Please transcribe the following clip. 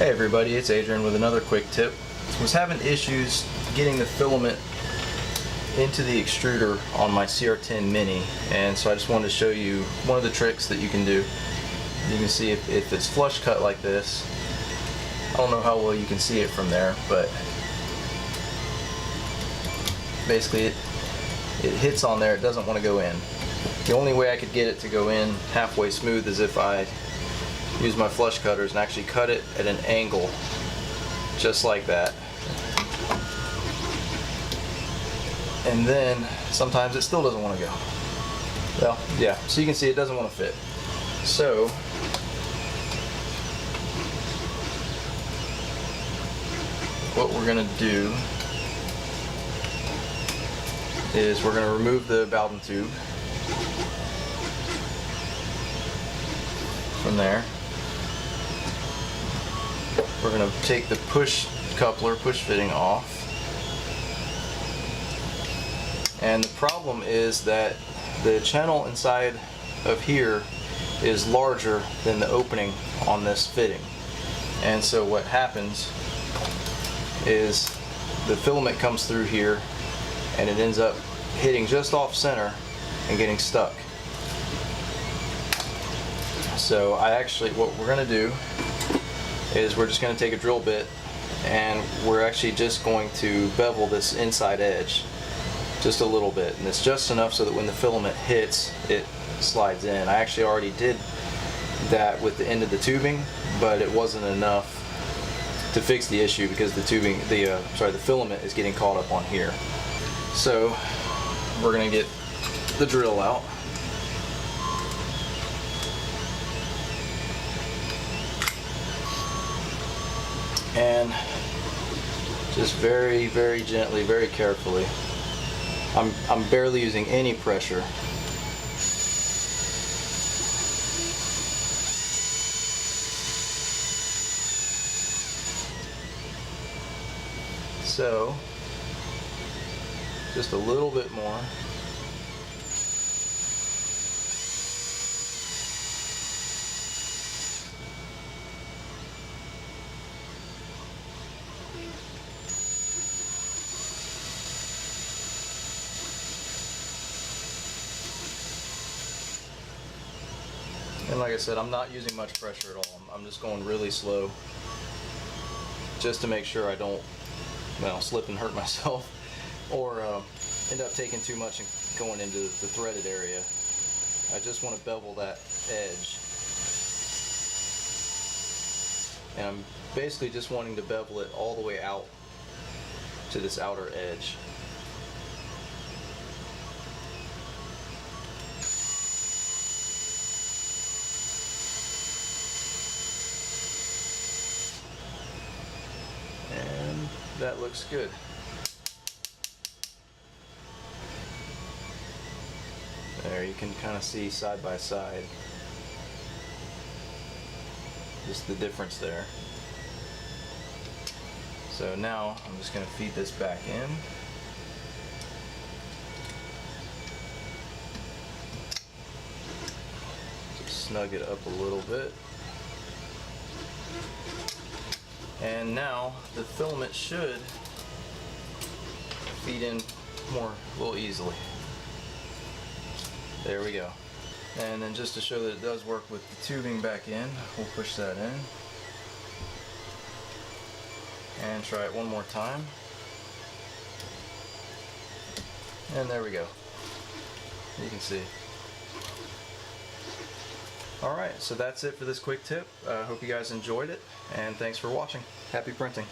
Hey everybody, it's Adrian with another quick tip. Was having issues getting the filament into the extruder on my CR10 Mini, and so I just wanted to show you one of the tricks that you can do. You can see if it's flush cut like this. I don't know how well you can see it from there, but basically it hits on there, it doesn't want to go in. The only way I could get it to go in halfway smooth is if I use my flush cutters and actually cut it at an angle just like that. And then sometimes it still doesn't want to go. Well, yeah, so you can see it doesn't want to fit. So what we're going to do is we're going to remove the Bowden tube from there. We're going to take the push fitting off. And the problem is that the channel inside of here is larger than the opening on this fitting. And so what happens is the filament comes through here and it ends up hitting just off center and getting stuck. So what we're going to do is we're just going to take a drill bit and we're actually just going to bevel this inside edge just a little bit, and it's just enough so that when the filament hits it slides in. I actually already did that with the end of the tubing, but it wasn't enough to fix the issue because the filament is getting caught up on here. So we're going to get the drill out. And just very, very gently, very carefully. I'm barely using any pressure. So, just a little bit more. And like I said, I'm not using much pressure at all. I'm just going really slow just to make sure I don't, slip and hurt myself or end up taking too much and going into the threaded area. I just want to bevel that edge. And I'm basically just wanting to bevel it all the way out to this outer edge. And that looks good. There, you can kind of see side by side just the difference there. So now I'm just going to feed this back in. Just snug it up a little bit. And now the filament should feed in a little easily. There we go. And then just to show that it does work with the tubing back in, we'll push that in. And try it one more time. And there we go. You can see. Alright, so that's it for this quick tip. I hope you guys enjoyed it, and thanks for watching. Happy printing.